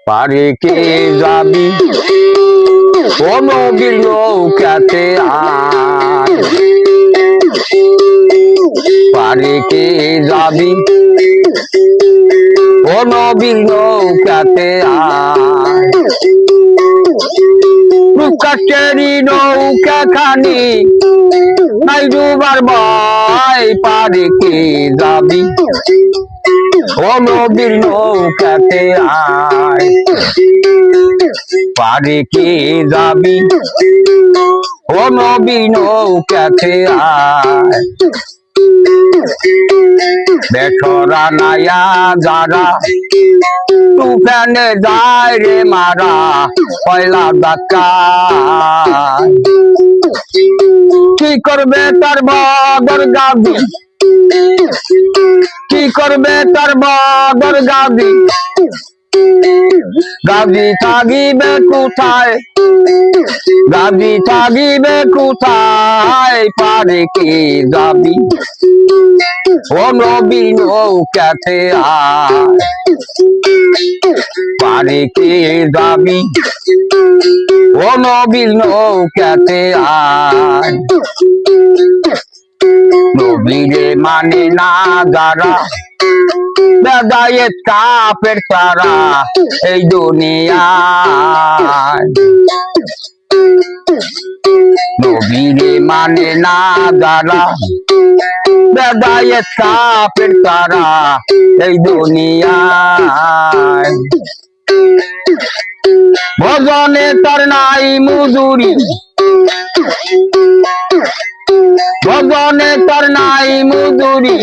পারে কে যাবি ও নবীর নৌকাতে আয়, পারে কে যাবি ও নবীর নৌকাতে আয়, রূপকাষ্টেরি নৌকা খানি নাই ডুবার ভয়, পারে কে যাবি ও নবীর নৌকাতে আয়, পারে কে যাবি ও নবীর নৌকাতে আয়, বেঠরা নায়া যারা তুফানে যায় রে মারা পয়লা ডাকা, কি করবে তার বদর গাবি, কি করবে তার বদর গাবি, গাবি থাকিবে কোথায়, গাবি থাকিবে কোথায়, পারে কে যাবি ও নবীর নৌকাতে আয়, পারে কে যাবি ও নবীর নৌকাতে আয়, নবীরে মানে না যারা বেদায়েত কাফের তারা এই দুনিয়ায়, নবীরে মানে না যারা বেদায়েত কাফের তারা এই দুনিয়ায়, ভজনে তার নাই মজুরি, ভজনে তার নাই মজুরি,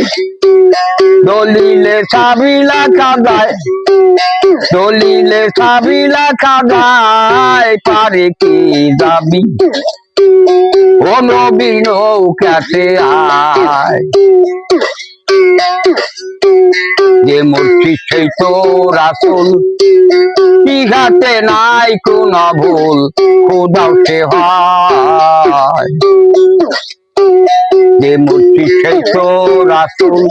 দলিলে সাবি লেখা যায়, দলিলে সাবি লেখা যায়, পারে কে যাবি ও নবীর নৌকাতে আয়, যে মূর্তি সেই তো রাসূল ইহাতে নাই কোন ভুল, খোদাও সে হয়, যে মূর্তি সেই তো রাসূল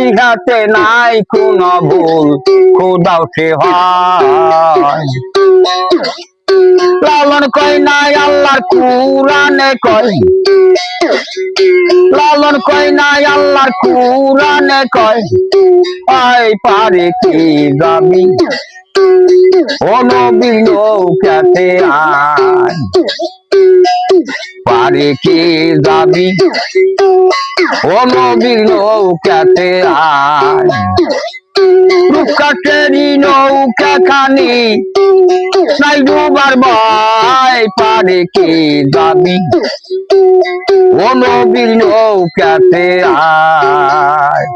ইহাতে নাই কোন ভুল, খোদাও সে হয়, লালন কয় নাই আল্লাহর কুরআনে কয়, লালন কয় নাই আল্লাহর কুরআনে কয়, আয় পারে কে যাবি ও নবীর নৌকাতে আয়, পারে কে যাবি ও নবীর নৌকাতে আয়, রূপকাষ্টেরি নৌকা খানি নাই ডুবার ভয়, পারে কে যাবি ও নবীর নৌকাতে আয়।